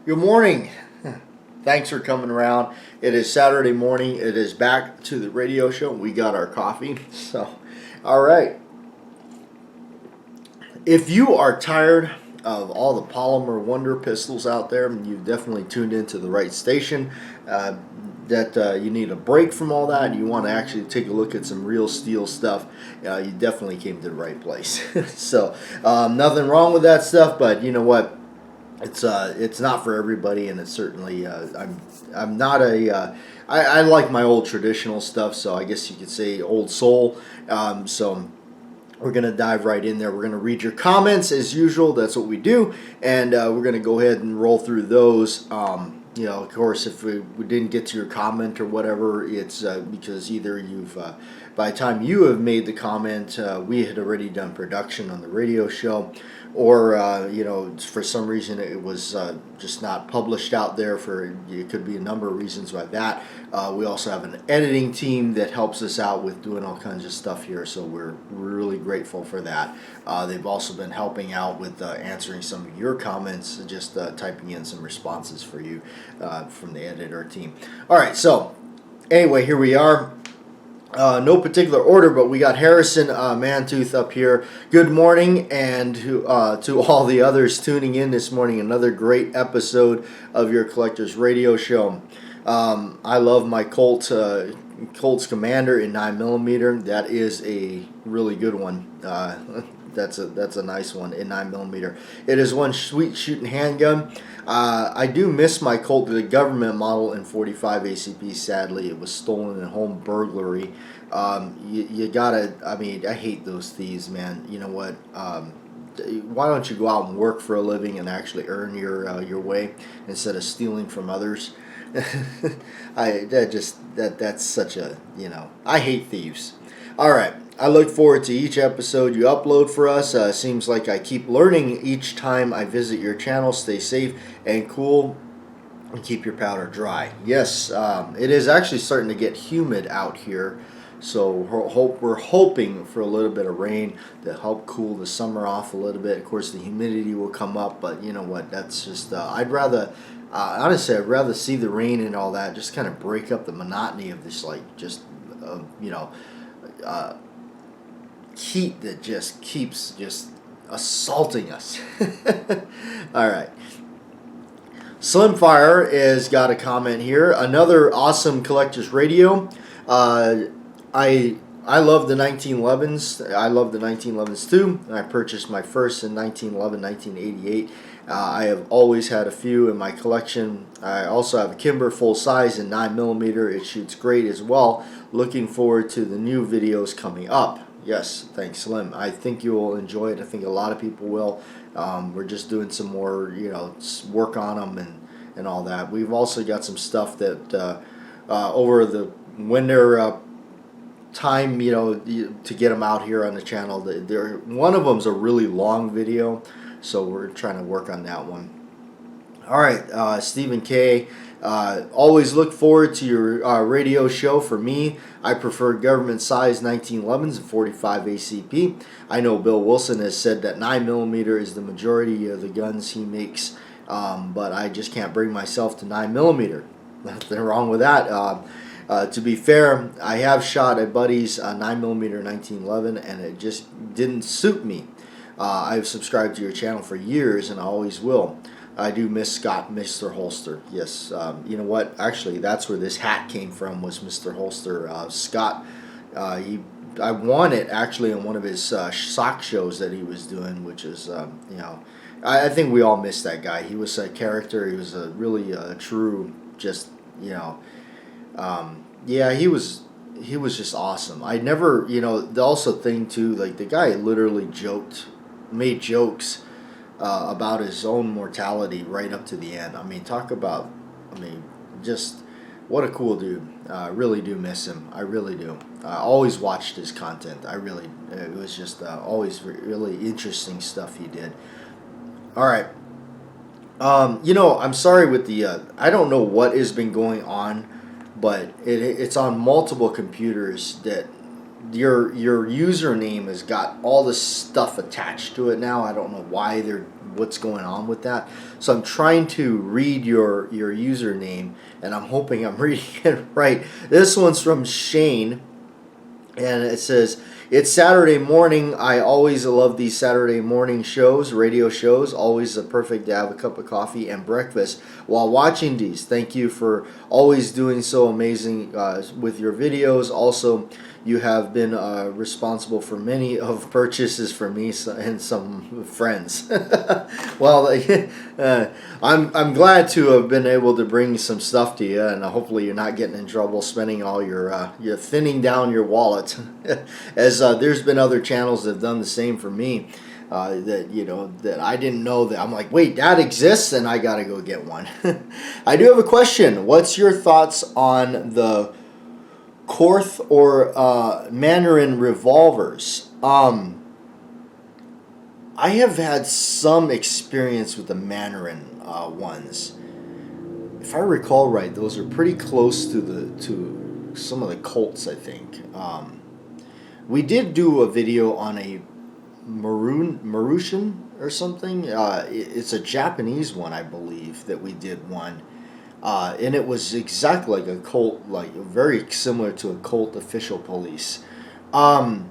Good morning. Thanks for coming around. It is Saturday morning. It is back to the radio show. We got our coffee. So, all right. If you are tired of all the polymer wonder pistols out there, you've definitely tuned into the right station. You need a break from all that and you want to actually take a look at some real steel stuff, you definitely came to the right place. So, nothing wrong with that stuff, but you know what? It's not for everybody, and it's certainly I'm not I like my old traditional stuff, so I guess you could say old soul. So we're gonna dive right in there. We're gonna read your comments as usual. That's what we do, and we're gonna go ahead and roll through those. Of course, if we didn't get to your comment or whatever, it's because either by the time you have made the comment, we had already done production on the radio show, or for some reason it was just not published out there. It could be a number of reasons why that. We also have an editing team that helps us out with doing all kinds of stuff here, so we're really grateful for that. They've also been helping out with answering some of your comments, just typing in some responses for you from the editor team. All right, so anyway, here we are. No particular order, but we got Harrison Mantooth up here. Good morning, and to all the others tuning in this morning. Another great episode of your Collector's Radio Show. I love my Colt's Commander in 9mm. That is a really good one. That's a nice one in 9mm. It is one sweet shooting handgun. I do miss my Colt, the government model in 45 ACP. Sadly, it was stolen in home burglary. You gotta. I mean, I hate those thieves, man. You know what? Why don't you go out and work for a living and actually earn your way instead of stealing from others? That's such a I hate thieves. All right. I look forward to each episode you upload for us. Seems like I keep learning each time I visit your channel. Stay safe and cool, and keep your powder dry. Yes, it is actually starting to get humid out here, so we're hoping for a little bit of rain to help cool the summer off a little bit. Of course, the humidity will come up, but you know what? That's just honestly, I'd rather see the rain and all that. Just kind of break up the monotony of this, heat that just keeps just assaulting us. All right. Slimfire has got a comment here. Another awesome collector's radio. I love the 1911s. I love the 1911s too. I purchased my first in 1911, 1988. I have always had a few in my collection. I also have a Kimber full size in 9mm. It shoots great as well. Looking forward to the new videos coming up. Yes, thanks, Slim. I think you will enjoy it. I think a lot of people will. We're just doing some more, work on them and all that. We've also got some stuff that over the winter time, to get them out here on the channel. One of them's a really long video, so we're trying to work on that one. All right, Stephen K. Always look forward to your radio show. For me, I prefer government size 1911s and 45 ACP. I know Bill Wilson has said that 9mm is the majority of the guns he makes, but I just can't bring myself to 9mm. Nothing wrong with that. To be fair, I have shot a buddy's 9mm 1911, and it just didn't suit me. I've subscribed to your channel for years, and I always will. I do miss Scott, Mr. Holster. Yes, you know what? Actually, that's where this hat came from, was Mr. Holster. Scott, I won it actually on one of his sock shows that he was doing, which is, I think we all miss that guy. He was a character. He was a really true, just, yeah, he was just awesome. I never, the also thing too, like the guy literally made jokes about his own mortality right up to the end. I mean, just what a cool dude. I really do miss him. I really do. I always watched his content. It was just always really interesting stuff he did. All right. I'm sorry with I don't know what has been going on, but it's on multiple computers that your username has got all this stuff attached to it now. I don't know why they're what's going on with that. So I'm trying to read your username, and I'm hoping I'm reading it right. This one's from Shane, and it says, "It's Saturday morning. I always love these Saturday morning shows, radio shows. Always perfect to have a cup of coffee and breakfast while watching these. Thank you for always doing so amazing with your videos. Also, you have been responsible for many of purchases for me and some friends." Well, I'm glad to have been able to bring some stuff to you, and hopefully you're not getting in trouble spending all you're thinning down your wallet. As there's been other channels that have done the same for me. That I didn't know that. I'm like, wait, that exists, and I gotta go get one. I do have a question. What's your thoughts on the Korth or Mandarin revolvers? I have had some experience with the Mandarin ones. If I recall right, those are pretty close to some of the Colts, I think. We did do a video on a Marusian or something. It's a Japanese one, I believe, that we did one. And it was exactly like a Colt, like very similar to a Colt official police. Do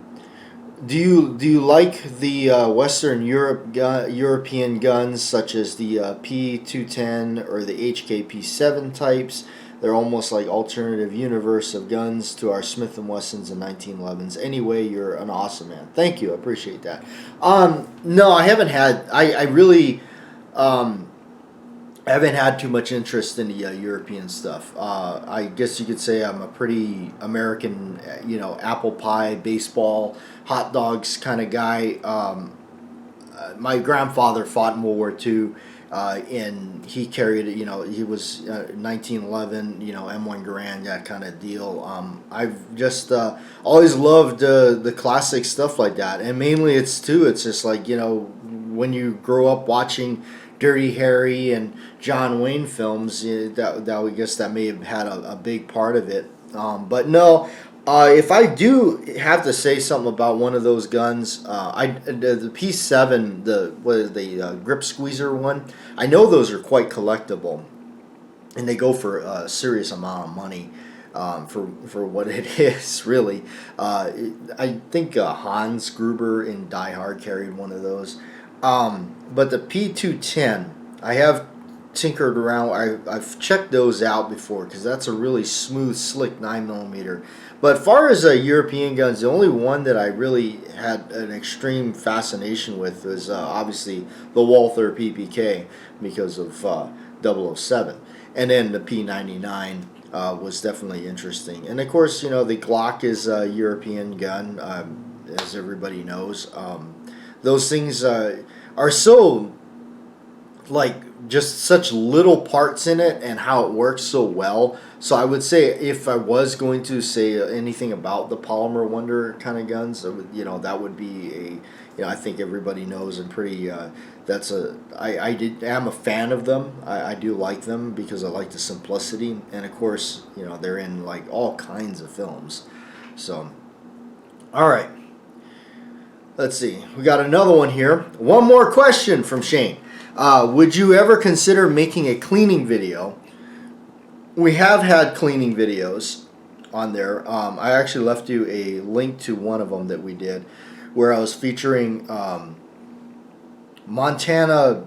you like the Western European guns such as the P210 or the HKP7 types? They're almost like alternative universe of guns to our Smith & Wessons and 1911s. Anyway, you're an awesome man. Thank you. I appreciate that. No, I haven't had. I really haven't had too much interest in the European stuff. I guess you could say I'm a pretty American, apple pie, baseball, hot dogs kind of guy. My grandfather fought in World War II. And he carried it, he was 1911, M1 Garand, that kind of deal. I've just always loved the classic stuff like that. And mainly it's just like, when you grow up watching Dirty Harry and John Wayne films, that I guess that may have had a big part of it. But no, if I do have to say something about one of those guns, the P7, the grip squeezer one, I know those are quite collectible, and they go for a serious amount of money for what it is, really. I think Hans Gruber in Die Hard carried one of those. But the P210, I have tinkered around. I've checked those out before because that's a really smooth, slick 9mm. But as far as European guns, the only one that I really had an extreme fascination with was obviously the Walther PPK because of 007. And then the P99 was definitely interesting. And of course, the Glock is a European gun, as everybody knows. Those things are so, just such little parts in it and how it works so well. So I would say if I was going to say anything about the Polymer Wonder kind of guns, that would be I think everybody knows and pretty, am a fan of them. I do like them because I like the simplicity. And of course, they're in all kinds of films. So, all right. Let's see. We got another one here. One more question from Shane. Would you ever consider making a cleaning video? We have had cleaning videos on there. I actually left you a link to one of them that we did where I was featuring Montana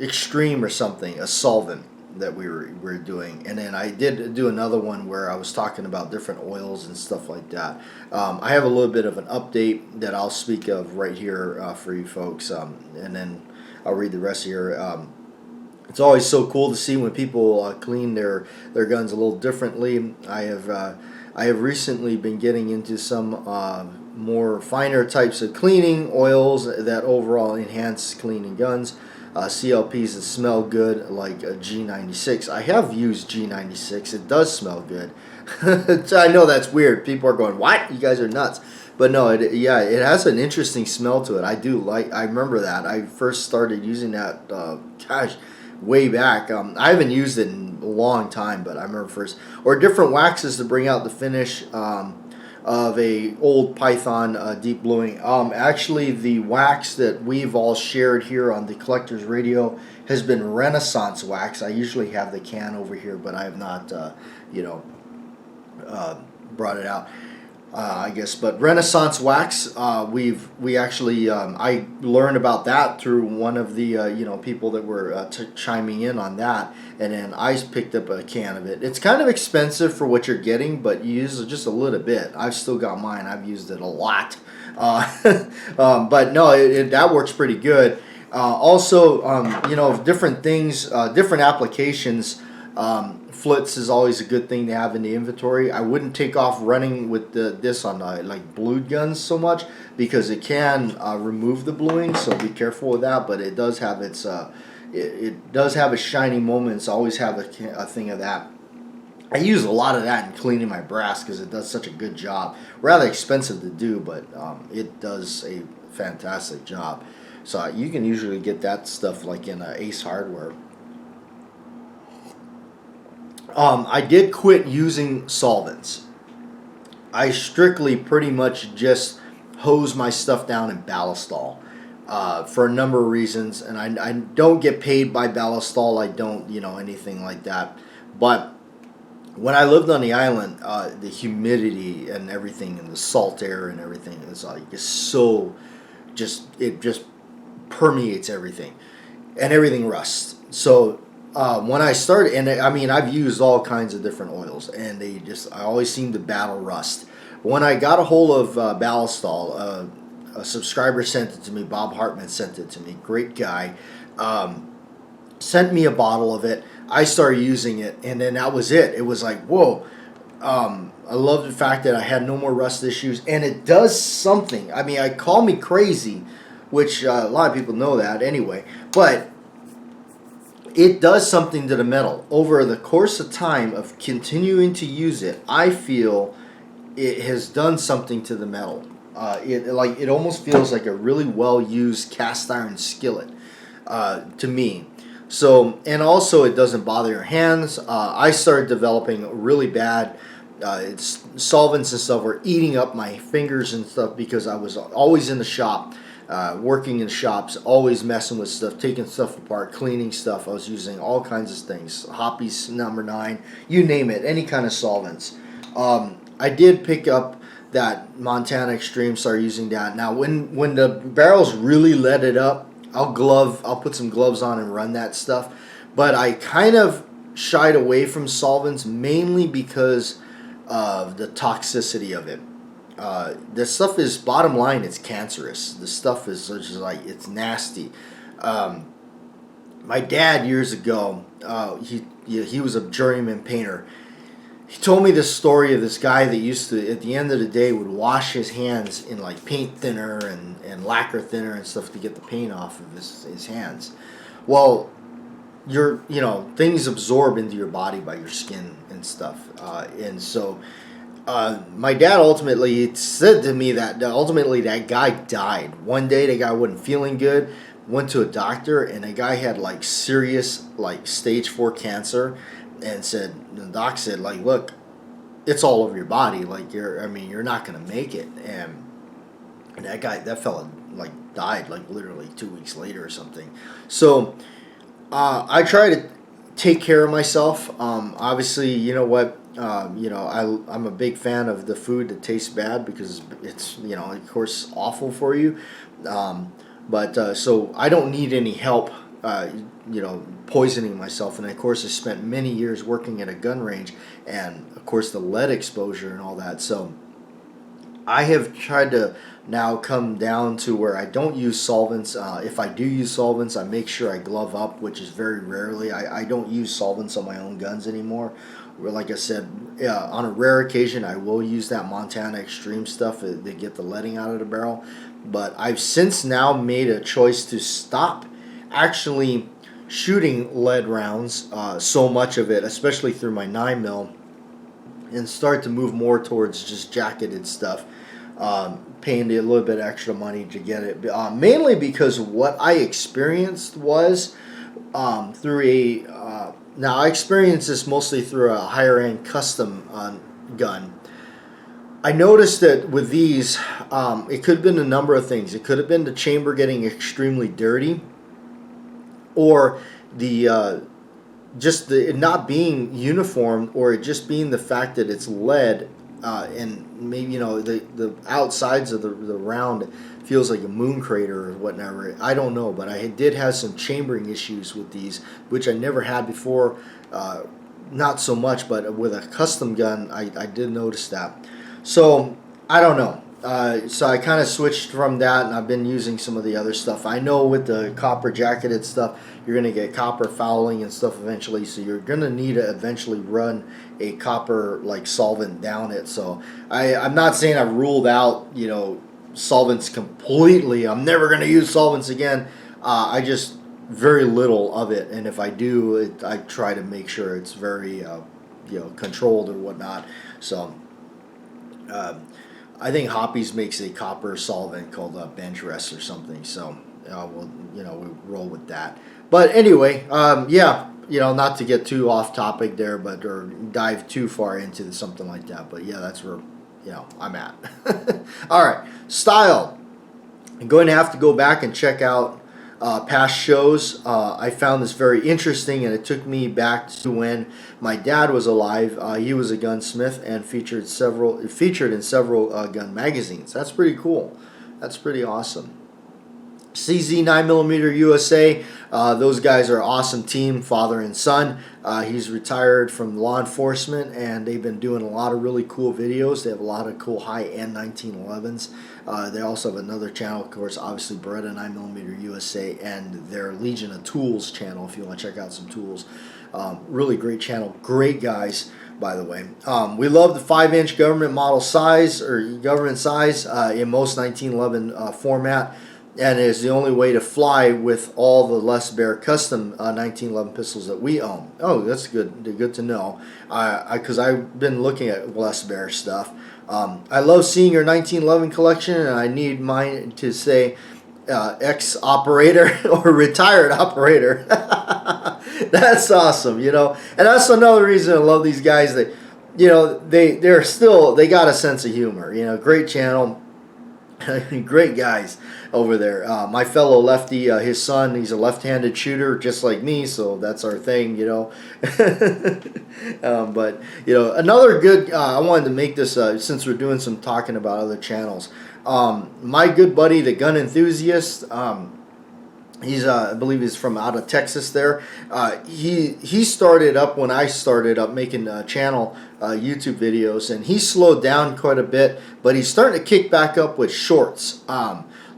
Extreme or something, a solvent that we were doing. And then I did do another one where I was talking about different oils and stuff like that. I have a little bit of an update that I'll speak of right here for you folks. And then I'll read the rest here. It's always so cool to see when people clean their guns a little differently. I have recently been getting into some more finer types of cleaning oils that overall enhance cleaning guns. CLPs that smell good, like a G96. I have used G96. It does smell good. I know that's weird. People are going, "What? You guys are nuts." But no, it has an interesting smell to it. I remember that. I first started using that, way back. I haven't used it in a long time, but I remember first. Or different waxes to bring out the finish. of a old Python deep bluing. Actually, the wax that we've all shared here on the Collector's Radio has been Renaissance wax. I usually have the can over here, but I have not, brought it out. I guess, but Renaissance wax. We actually I learned about that through one of the people that were chiming in on that, and then I picked up a can of it. It's kind of expensive for what you're getting, but you use just a little bit. I've still got mine. I've used it a lot, but no, that works pretty good. Also, different things, different applications. Flitz is always a good thing to have in the inventory. I wouldn't take off running with this on like blued guns so much because it can remove the bluing, so be careful with that. But it does have its it does have its shiny moments. Always have a thing of that. I use a lot of that in cleaning my brass because it does such a good job. Rather expensive to do, but it does a fantastic job. So you can usually get that stuff like in Ace Hardware. I did quit using solvents. I strictly pretty much just hose my stuff down in Ballistol for a number of reasons. And I don't get paid by Ballistol. I don't, anything like that. But when I lived on the island, the humidity and everything and the salt air and everything is like it's so it just permeates everything and everything rusts. So when I started, and I mean, I've used all kinds of different oils, and I always seem to battle rust. When I got a hold of Ballistol, a subscriber sent it to me. Bob Hartman sent it to me. Great guy. Sent me a bottle of it. I started using it, and then that was it. It was like, whoa. I love the fact that I had no more rust issues, and it does something. I mean, call me crazy, which a lot of people know that anyway, but it does something to the metal. Over the course of time of continuing to use it, I feel it has done something to the metal. It almost feels like a really well used cast iron skillet to me. So, and also it doesn't bother your hands. I started developing really bad solvents and stuff were eating up my fingers and stuff because I was always in the shop. Working in shops, always messing with stuff, taking stuff apart, cleaning stuff. I was using all kinds of things, Hoppy's number 9, you name it, any kind of solvents. I did pick up that Montana Extreme, started using that. Now, when the barrels really let it up, I'll put some gloves on and run that stuff. But I kind of shied away from solvents mainly because of the toxicity of it. This stuff is, bottom line, it's cancerous. The stuff is just like, it's nasty. My dad years ago, he was a journeyman painter. He told me this story of this guy that used to, at the end of the day, would wash his hands in like paint thinner and lacquer thinner and stuff to get the paint off of his hands. Well, things absorb into your body by your skin and stuff. And so my dad ultimately said to me that ultimately that guy died. One day the guy wasn't feeling good, went to a doctor, and the guy had like serious like stage 4 cancer, and the doc said like, look, it's all over your body, like you're not gonna make it. And that fella like died like literally 2 weeks later or something. So I try to take care of myself. Obviously, you know what. I'm a big fan of the food that tastes bad because it's, of course, awful for you. So I don't need any help, poisoning myself. And of course, I spent many years working at a gun range, and of course, the lead exposure and all that. So I have tried to now come down to where I don't use solvents. If I do use solvents, I make sure I glove up, which is very rarely. I don't use solvents on my own guns anymore. Like I said, on a rare occasion, I will use that Montana Extreme stuff to get the leading out of the barrel. But I've since now made a choice to stop actually shooting lead rounds, so much of it, especially through my 9mm, and start to move more towards just jacketed stuff, paying a little bit extra money to get it. Mainly because what I experienced was through now I experienced this mostly through a higher end custom gun. I noticed that with these, it could have been a number of things. It could have been the chamber getting extremely dirty, or the just the it not being uniform, or it just being the fact that it's lead, and maybe the outsides of the round feels like a moon crater or whatever. I don't know, but I did have some chambering issues with these, which I never had before. Not so much, but with a custom gun, I did notice that. So I don't know. So I kind of switched from that, and I've been using some of the other stuff. I know with the copper jacketed stuff, you're going to get copper fouling and stuff eventually, so you're going to need to eventually run a copper like solvent down it. So I'm not saying I've ruled out solvents completely. I'm never going to use solvents again. I just very little of it, and if I do, I try to make sure it's very controlled or whatnot. So. I think Hoppies makes a copper solvent called bench rest or something. So we roll with that. But anyway, not to get too off topic there, or dive too far into something like that. But yeah, that's where I'm at. All right, style. I'm going to have to go back and check out past shows. I found this very interesting, and it took me back to when my dad was alive. He was a gunsmith and featured in several gun magazines. That's pretty cool. That's pretty awesome. CZ 9mm USA, those guys are an awesome team, father and son. He's retired from law enforcement, and they've been doing a lot of really cool videos. They have a lot of cool high-end 1911s. They also have another channel, of course, obviously Beretta 9mm USA, and their Legion of Tools channel, if you want to check out some tools. Really great channel, great guys, by the way. We love the 5-inch government model size, or government size, in most 1911 format. And it is the only way to fly with all the Les Bear custom 1911 pistols that we own. Oh, that's good. Good to know. Because I've been looking at Les Bear stuff. I love seeing your 1911 collection, and I need mine to say ex-operator or retired operator. That's awesome, And that's another reason I love these guys. That they got a sense of humor. Great channel. Great guys over there. My fellow lefty, his son, he's a left-handed shooter just like me, so that's our thing, But another good. I wanted to make this since we're doing some talking about other channels. My good buddy, the gun enthusiast. He's I believe he's from out of Texas there. He started up when I started up making channel YouTube videos, and he slowed down quite a bit, but he's starting to kick back up with shorts.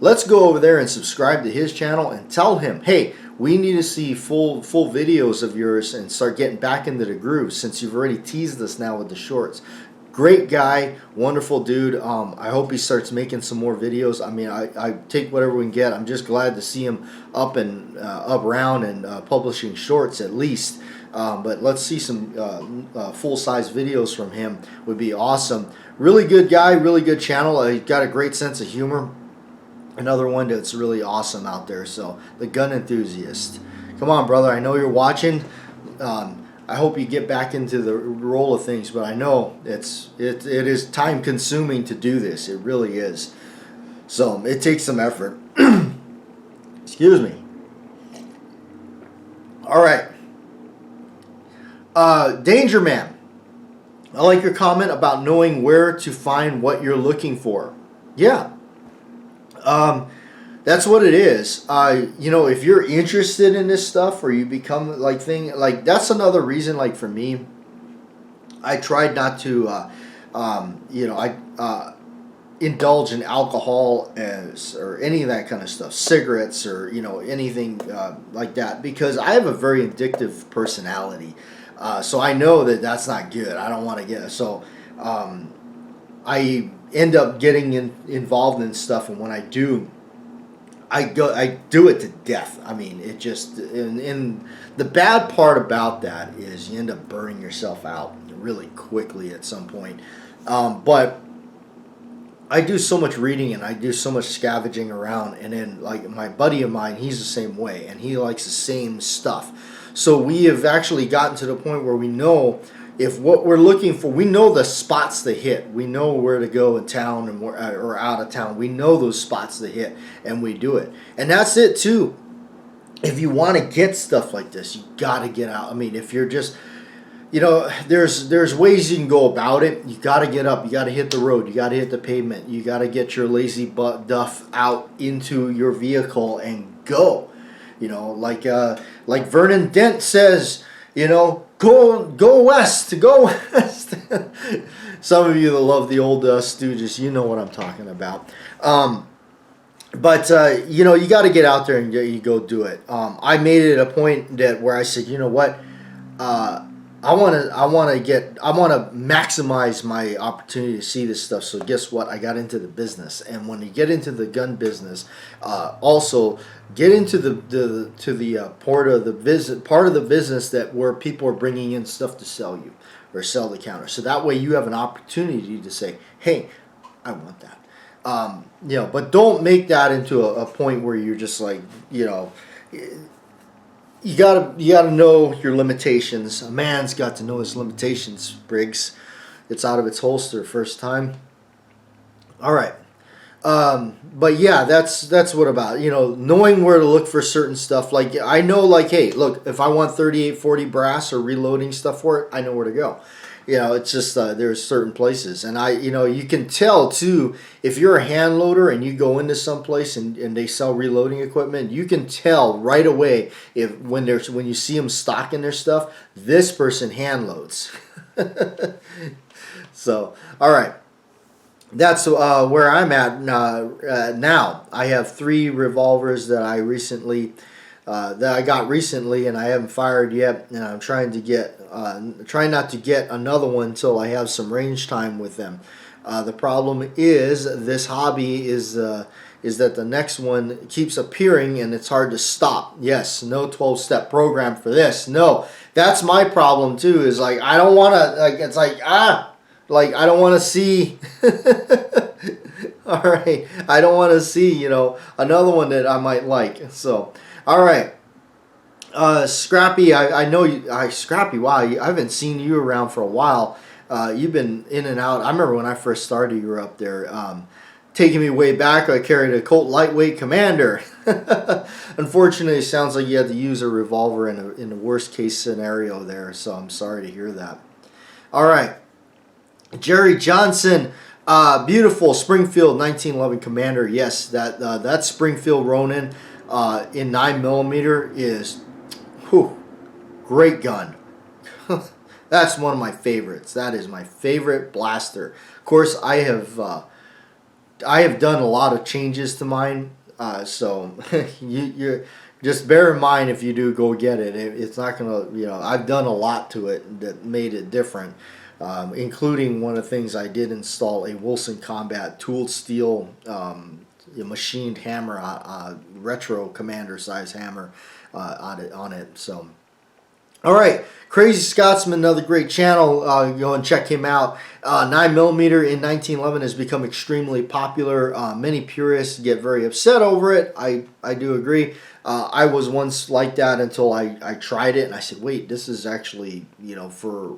Let's go over there and subscribe to his channel and tell him, hey, we need to see full videos of yours and start getting back into the groove, since you've already teased us now with the shorts. Great guy, wonderful dude. I hope he starts making some more videos. I mean, I take whatever we can get. I'm just glad to see him up around and publishing shorts at least. But let's see some full-size videos from him. Would be awesome. Really good guy, really good channel. He's got a great sense of humor. Another one that's really awesome out there. So, the gun enthusiast. Come on, brother. I know you're watching. I hope you get back into the role of things, but I know it is time consuming to do this. It really is. So it takes some effort. Excuse me. All right. Danger Man. I like your comment about knowing where to find what you're looking for. Yeah. That's what it is. If you're interested in this stuff, or you become that's another reason. Like for me, I tried not to, indulge in alcohol or any of that kind of stuff, cigarettes or anything like that, because I have a very addictive personality. So I know that that's not good. I don't want to get so. I end up getting involved in stuff, and when I do, I do it to death. I mean, it just and the bad part about that is you end up burning yourself out really quickly at some point. But I do so much reading, and I do so much scavenging around, and then like my buddy of mine, he's the same way, and he likes the same stuff. So we have actually gotten to the point where we know, if what we're looking for, we know the spots to hit. We know where to go in town and or out of town. We know those spots to hit, and we do it. And that's it too. If you want to get stuff like this, you got to get out. I mean, if you're just, there's ways you can go about it. You got to get up. You got to hit the road. You got to hit the pavement. You got to get your lazy butt duff out into your vehicle and go. Like Vernon Dent says, go west, go west. Some of you that love the old Stooges, you know what I'm talking about. But you got to get out there and you go do it. I made it a point where I said, you know what, I want to maximize my opportunity to see this stuff. So guess what? I got into the business, and when you get into the gun business, also get into the part of the business that where people are bringing in stuff to sell you or sell the counter. So that way you have an opportunity to say, hey, I want that. But don't make that into a point where you're just like, you gotta know your limitations. A man's got to know his limitations, Briggs. It's out of its holster first time. All right. But yeah, that's what about, knowing where to look for certain stuff. Like I know, like, hey, look, if I want 3840 brass or reloading stuff for it, I know where to go. It's just there's certain places, and you can tell too if you're a hand loader and you go into some place and they sell reloading equipment. You can tell right away when you see them stocking their stuff, this person hand loads. So all right, that's where I'm at now. I have 3 revolvers that I got recently, and I haven't fired yet, and I'm trying not to get another one until I have some range time with them. The problem is this hobby is that the next one keeps appearing and it's hard to stop. Yes, no 12-step program for this. No, that's my problem too. Is like I don't want to it's like I don't want to see. All right, I don't want to see another one that I might like. So. All right, Scrappy. I know you. Scrappy. Wow, I haven't seen you around for a while. You've been in and out. I remember when I first started, you were up there, taking me way back. I carried a Colt lightweight Commander. Unfortunately, it sounds like you had to use a revolver in the worst case scenario there. So I'm sorry to hear that. All right, Jerry Johnson. Beautiful Springfield 1911 Commander. Yes, that Springfield Ronin. In 9mm is, great gun. That's one of my favorites. That is my favorite blaster. Of course, I have done a lot of changes to mine. So you just bear in mind if you do go get it. It's not gonna, I've done a lot to it that made it different. Including one of the things I did install a Wilson Combat tooled steel. Machined hammer, retro Commander size hammer on it. So, all right, Crazy Scotsman, another great channel. Go and check him out. 9mm in 1911 has become extremely popular. Many purists get very upset over it. I do agree. I was once like that until I tried it and I said, wait, this is actually for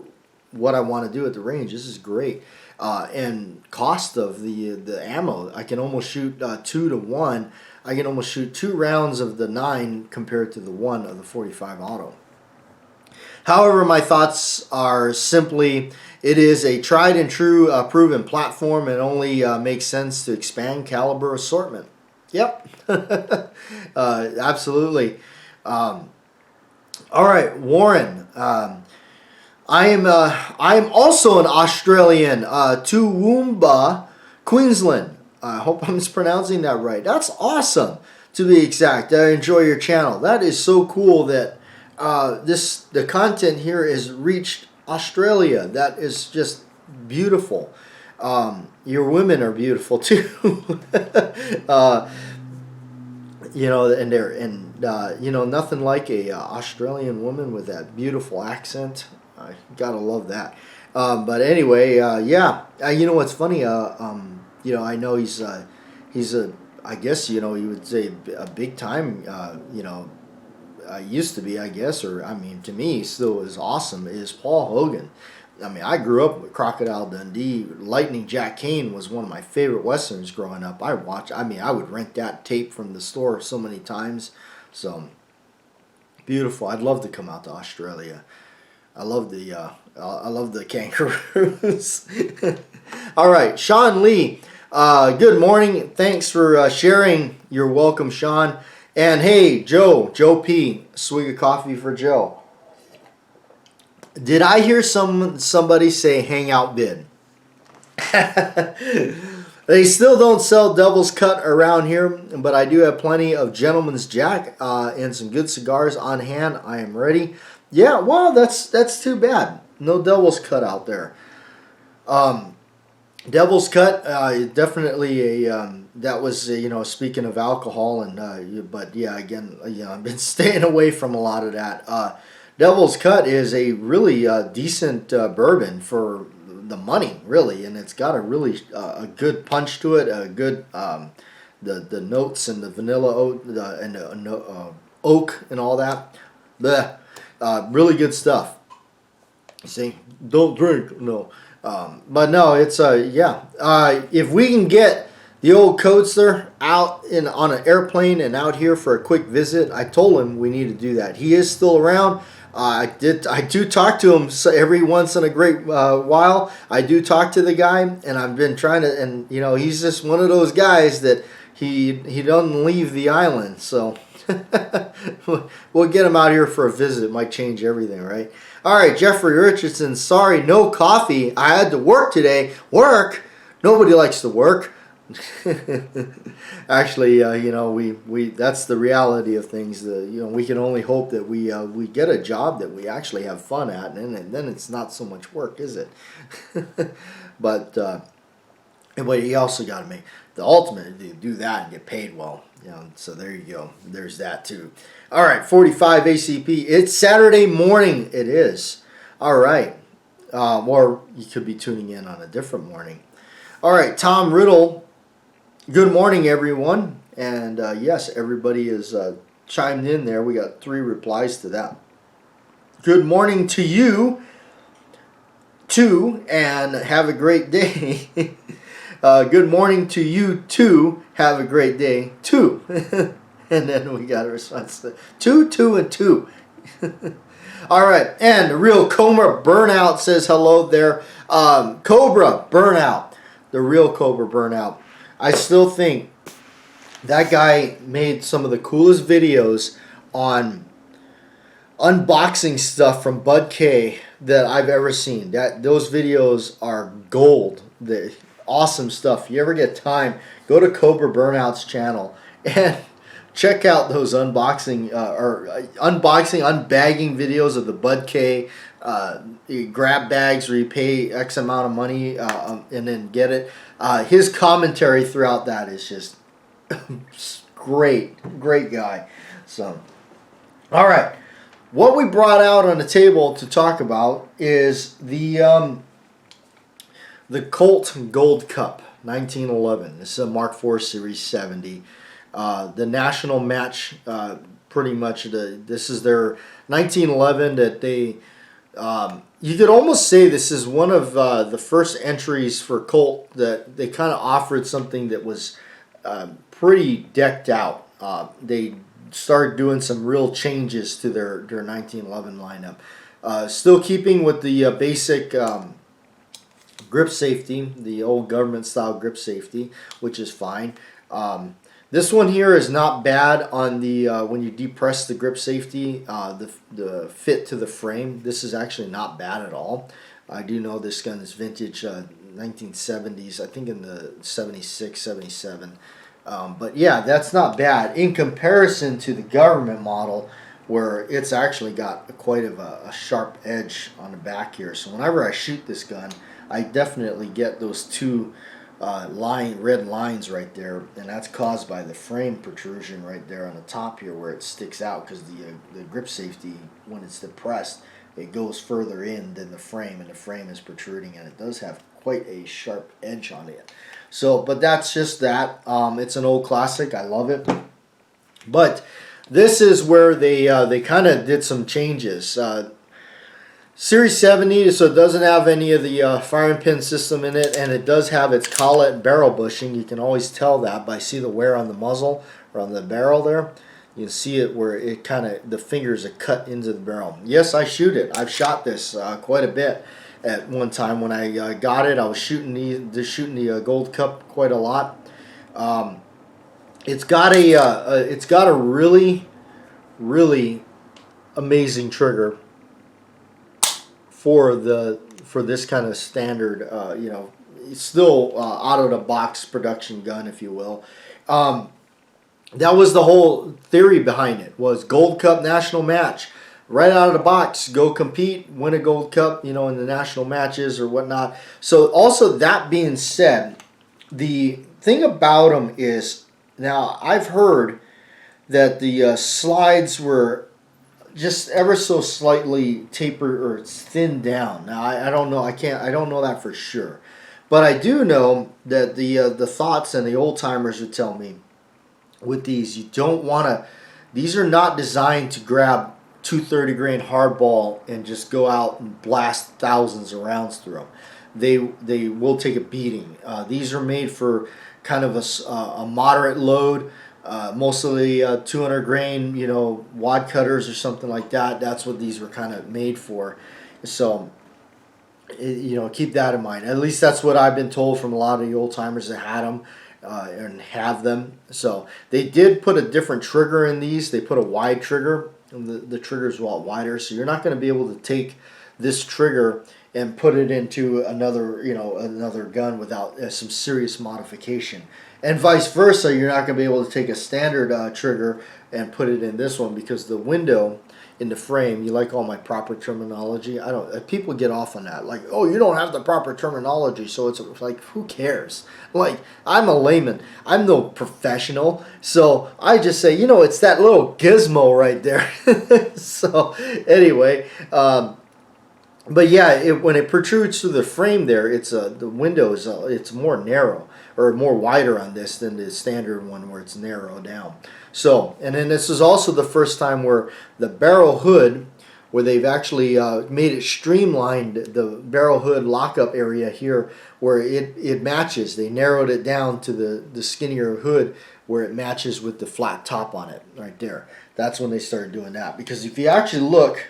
what I want to do at the range. This is great. And cost of the ammo, I can almost shoot 2 to 1. I can almost shoot 2 rounds of the 9 compared to the 1 of the 45 auto. However, my thoughts are simply, it is a tried and true proven platform and only makes sense to expand caliber assortment. Yep, absolutely. All right, Warren. I am also an Australian, Toowoomba, Queensland. I hope I'm mispronouncing that right. That's awesome, to be exact. I enjoy your channel. That is so cool that the content here has reached Australia. That is just beautiful. Your women are beautiful too. Nothing like a Australian woman with that beautiful accent. I gotta love that. But anyway, you know what's funny? I know he's a, I guess you would say a big time. Used to be, I guess, or I mean, to me, still is awesome. Is Paul Hogan? I mean, I grew up with Crocodile Dundee. Lightning Jack Kane was one of my favorite westerns growing up. I would rent that tape from the store so many times. So beautiful. I'd love to come out to Australia. I love the kangaroos. All right, Sean Lee. Good morning. Thanks for sharing. You're welcome, Sean. And hey, Joe P. Swig of coffee for Joe. Did I hear somebody say hangout bid? They still don't sell Devil's Cut around here, but I do have plenty of Gentleman's Jack and some good cigars on hand. I am ready. Yeah, well, that's too bad. No Devil's Cut out there. Devil's Cut, definitely a that was speaking of alcohol but yeah, again, I've been staying away from a lot of that. Devil's Cut is a really decent bourbon for the money, really, and it's got a really a good punch to it, a good the notes and the vanilla oak and the oak and all that. Blech. Really good stuff. You see, don't drink, no. But no, it's if we can get the old Coatsler out on an airplane and out here for a quick visit, I told him we need to do that. He is still around. I do talk to him every once in a great while. I do talk to the guy, and I've been trying to, and he's just one of those guys that he doesn't leave the island. So we'll get him out here for a visit. It might change everything, right? All right, Jeffrey Richardson. Sorry, no coffee. I had to work today. Work? Nobody likes to work. Actually, we that's the reality of things. We can only hope that we get a job that we actually have fun at, and then it's not so much work, is it? But you also got to make the ultimate to do that and get paid well. So there you go. There's that too. All right, 45 ACP. It's Saturday morning. It is. All right. Or you could be tuning in on a different morning. All right, Tom Riddle. Good morning, everyone. And yes, everybody is chimed in there. We got 3 replies to that. Good morning to you, too, and have a great day. Good morning to you, too. Have a great day, too. And then we got a response to 2, and 2. All right, and the real Cobra Burnout says hello there. Cobra Burnout, the real Cobra Burnout. I still think that guy made some of the coolest videos on unboxing stuff from Bud K that I've ever seen. Those videos are gold. They're awesome stuff. If you ever get time, go to Cobra Burnout's channel and check out those unbagging videos of the Bud K grab bags where you pay X amount of money and then get it. His commentary throughout that is just great guy. So, all right, what we brought out on the table to talk about is the Colt Gold Cup 1911. This is a Mark IV Series 70. The national match, pretty much. This is their 1911 that they. You could almost say this is one of the first entries for Colt that they kind of offered something that was pretty decked out. They started doing some real changes to their 1911 lineup. Still keeping with the basic grip safety, the old government style grip safety, which is fine. This one here is not bad on the when you depress the grip safety, the fit to the frame. This is actually not bad at all. I do know this gun is vintage 1970s, I think in the 76, 77. But yeah, that's not bad in comparison to the government model, where it's actually got quite of a sharp edge on the back here. So whenever I shoot this gun, I definitely get those 2 red lines right there, and that's caused by the frame protrusion right there on the top here where it sticks out, because the grip safety, when it's depressed, it goes further in than the frame, and the frame is protruding, and it does have quite a sharp edge on it. So, but that's just that. It's an old classic. I love it. But this is where they kind of did some changes. Series 70, so it doesn't have any of the firing pin system in it, and it does have its collet barrel bushing. You can always tell that by see the wear on the muzzle or on the barrel there. You can see it where it kind of, the fingers are cut into the barrel. Yes, I shoot it. I've shot this quite a bit at one time. When I got it, I was shooting the Gold Cup quite a lot. It's got a really, really amazing trigger for this kind of standard, you know, it's still out of the box production gun, if you will. That was the whole theory behind it, was Gold Cup national match. Right out of the box, go compete, win a Gold Cup, you know, in the national matches or whatnot. So also that being said, the thing about them is, now I've heard that the slides were just ever so slightly tapered or thinned down. Now I don't know. I don't know that for sure, but I do know that the thoughts and the old timers would tell me with these, you don't want to. These are not designed to grab 230 grain hardball and just go out and blast thousands of rounds through them. They will take a beating. These are made for kind of a moderate load. Mostly 200 grain, you know, wad cutters or something like that. That's what these were kind of made for. So, you know, keep that in mind. At least that's what I've been told from a lot of the old timers that had them and have them. So they did put a different trigger in these. They put a wide trigger, and the trigger's a lot wider. So you're not going to be able to take this trigger and put it into another, you know, another gun without some serious modification. And vice versa, you're not going to be able to take a standard trigger and put it in this one, because the window in the frame, you like all my proper terminology? I don't. People get off on that, like, oh, you don't have the proper terminology, so it's like, who cares? Like, I'm a layman. I'm no professional, so I just say, you know, it's that little gizmo right there. So anyway, but yeah, when it protrudes through the frame there, it's the window is it's more narrow or more wider on this than the standard one where it's narrow down. So, and then this is also the first time where the barrel hood, where they've actually made it streamlined, the barrel hood lockup area here, where it matches. They narrowed it down to the skinnier hood where it matches with the flat top on it right there. That's when they started doing that. Because if you actually look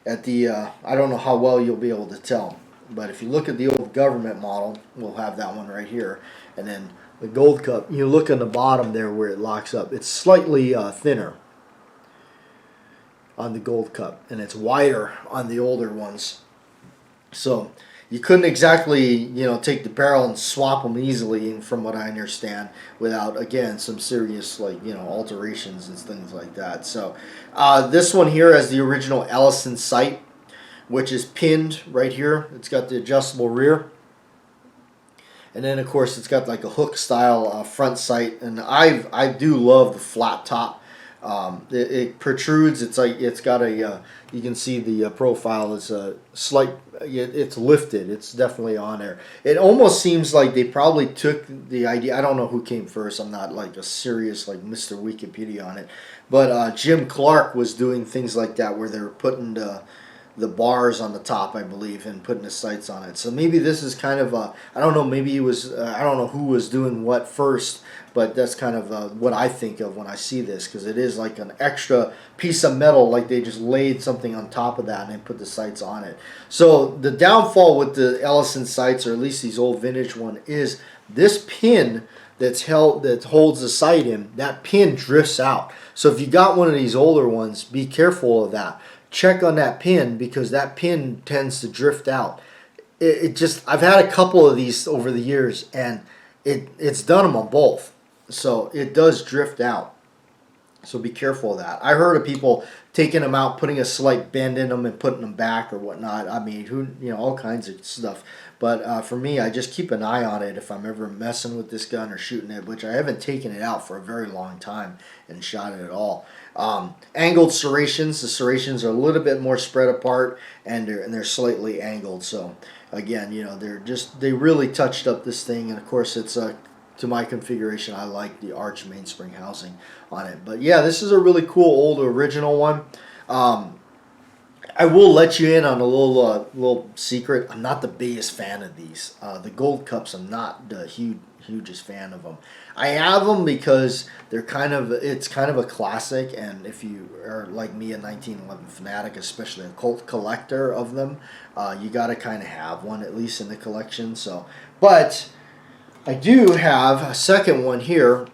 at the, I don't know how well you'll be able to tell, but if you look at the old government model, we'll have that one right here, and then the Gold Cup, you look on the bottom there where it locks up, it's slightly thinner on the Gold Cup, and it's wider on the older ones. So you couldn't exactly, you know, take the barrel and swap them easily, from what I understand, without, again, some serious, like, you know, alterations and things like that. So this one here has the original Ellison sight, which is pinned right here. It's got the adjustable rear. And then, of course, it's got like a hook style front sight, and I do love the flat top. It protrudes. It's like it's got a. You can see the profile is a slight. It's lifted. It's definitely on there. It almost seems like they probably took the idea. I don't know who came first. I'm not like a serious like Mr. Wikipedia on it, but Jim Clark was doing things like that where they were putting the bars on the top, I believe, and putting the sights on it. So maybe this is kind of I don't know, maybe it was, I don't know who was doing what first, but that's kind of what I think of when I see this, because it is like an extra piece of metal, like they just laid something on top of that and then put the sights on it. So the downfall with the Ellison sights, or at least these old vintage one, is this pin that holds the sight in, that pin drifts out. So if you got one of these older ones, be careful of that. Check on that pin, because that pin tends to drift out. It just, I've had a couple of these over the years, and it's done them on both. So it does drift out. So be careful of that. I heard of people taking them out, putting a slight bend in them and putting them back or whatnot. I mean, all kinds of stuff. But for me, I just keep an eye on it if I'm ever messing with this gun or shooting it, which I haven't taken it out for a very long time and shot it at all. Angled serrations. The serrations are a little bit more spread apart, and they're slightly angled. So again, you know, they really touched up this thing, and of course it's to my configuration. I like the arch mainspring housing on it. But yeah, this is a really cool old original one. I will let you in on a little secret. I'm not the biggest fan of these. The Gold Cups, I'm not the hugest fan of them. I have them because it's kind of a classic, and if you are like me, a 1911 fanatic, especially a Colt collector of them, you got to kind of have one at least in the collection. So, but I do have a second one here.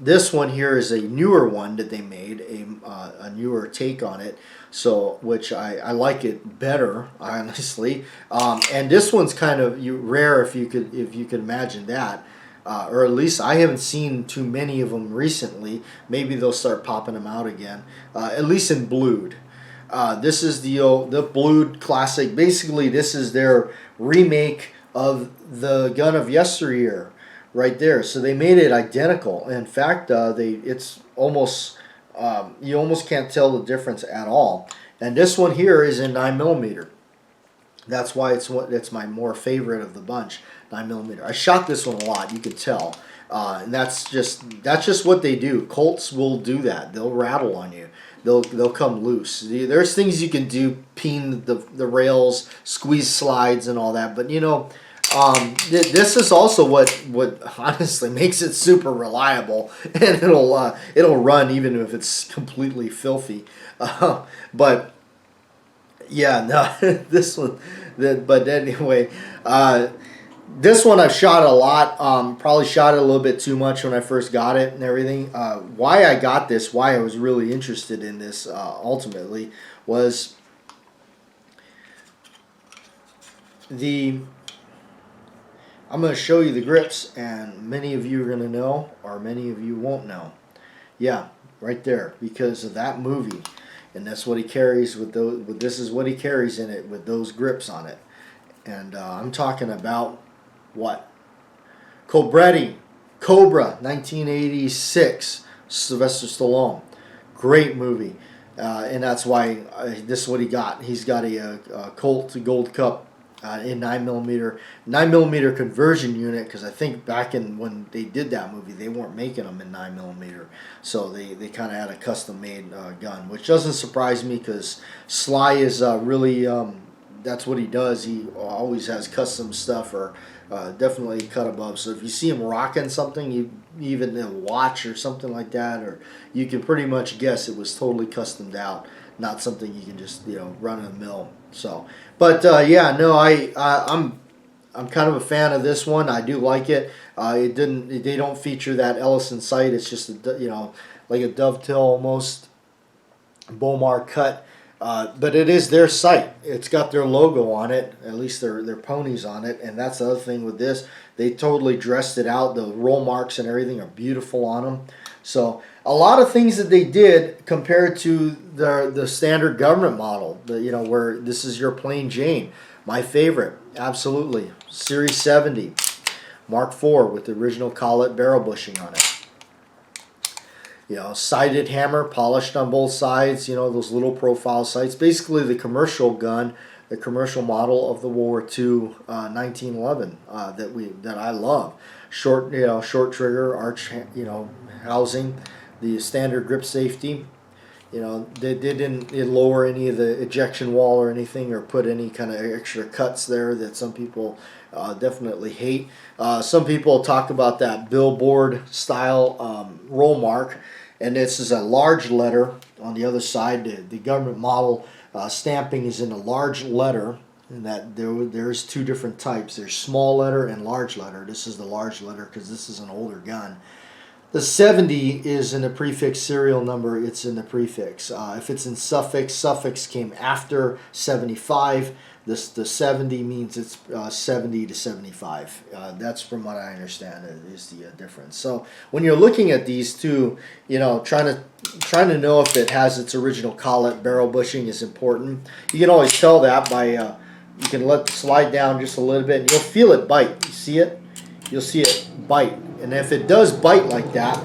This one here is a newer one that they made, a newer take on it. So, which I like it better, honestly. And this one's kind of rare if you could imagine that, or at least I haven't seen too many of them recently. Maybe they'll start popping them out again. At least in blued. This is the blued classic. Basically, this is their remake of the gun of yesteryear, right there. So they made it identical. In fact, it's almost. You almost can't tell the difference at all. And this one here is in 9mm. That's why it's my more favorite of the bunch, 9mm. I shot this one a lot, you could tell. And that's just what they do. Colts will do that. They'll rattle on you. They'll come loose. There's things you can do, peen the rails, squeeze slides and all that. But you know, this is also what honestly makes it super reliable, and it'll run even if it's completely filthy. But yeah, no, this one. But anyway, this one I've shot a lot. Probably shot it a little bit too much when I first got it and everything. Why I got this, why I was really interested in this ultimately was I'm going to show you the grips, and many of you are going to know, or many of you won't know. Yeah, right there, because of that movie, and that's what he carries with those. This is what he carries in it with those grips on it, and I'm talking about what? Cobra, 1986, Sylvester Stallone, great movie, and that's why this is what he got. He's got a Colt Gold Cup. In 9mm conversion unit, because I think back in when they did that movie, they weren't making them in 9mm, so they kind of had a custom made gun, which doesn't surprise me because Sly is really that's what he does. He always has custom stuff, or definitely cut above. So if you see him rocking something, even a watch or something like that, or you can pretty much guess it was totally customed out, not something you can just run in the mill. So, but yeah, no, I'm kind of a fan of this one. I do like it. They don't feature that Ellison sight. It's just like a dovetail almost Bomar cut. But it is their sight. It's got their logo on it, at least their ponies on it, and that's the other thing with this. They totally dressed it out. The roll marks and everything are beautiful on them. So a lot of things that they did compared to the standard government model, where this is your plain Jane. My favorite, absolutely, Series 70, Mark IV with the original collet barrel bushing on it. Sighted hammer, polished on both sides, those little profile sights. Basically the commercial gun, the commercial model of the World War II 1911 that I love. Short trigger, arch, housing, the standard grip safety. They didn't lower any of the ejection wall or anything, or put any kind of extra cuts there that some people definitely hate. Some people talk about that billboard style roll mark, and this is a large letter on the other side. The government model stamping is in a large letter, and that there's two different types. There's small letter and large letter. This is the large letter because this is an older gun. The 70 is in the prefix serial number. It's in the prefix. If it's in suffix, suffix came after 75. The 70 means it's 70 to 75. That's from what I understand is the difference. So when you're looking at these two, trying to know if it has its original collet barrel bushing is important. You can always tell that by you can let it slide down just a little bit, and you'll feel it bite. You see it? You'll see it bite. And if it does bite like that,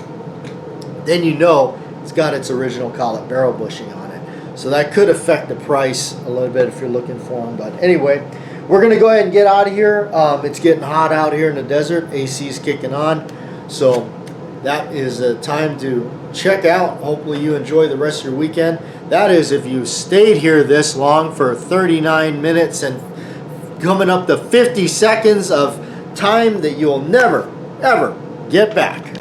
then it's got its original collet barrel bushing on it. So that could affect the price a little bit if you're looking for them. But anyway, we're going to go ahead and get out of here. It's getting hot out here in the desert. AC is kicking on. So that is a time to check out. Hopefully you enjoy the rest of your weekend. That is if you stayed here this long for 39 minutes and coming up to 50 seconds of time that you'll never, ever get back.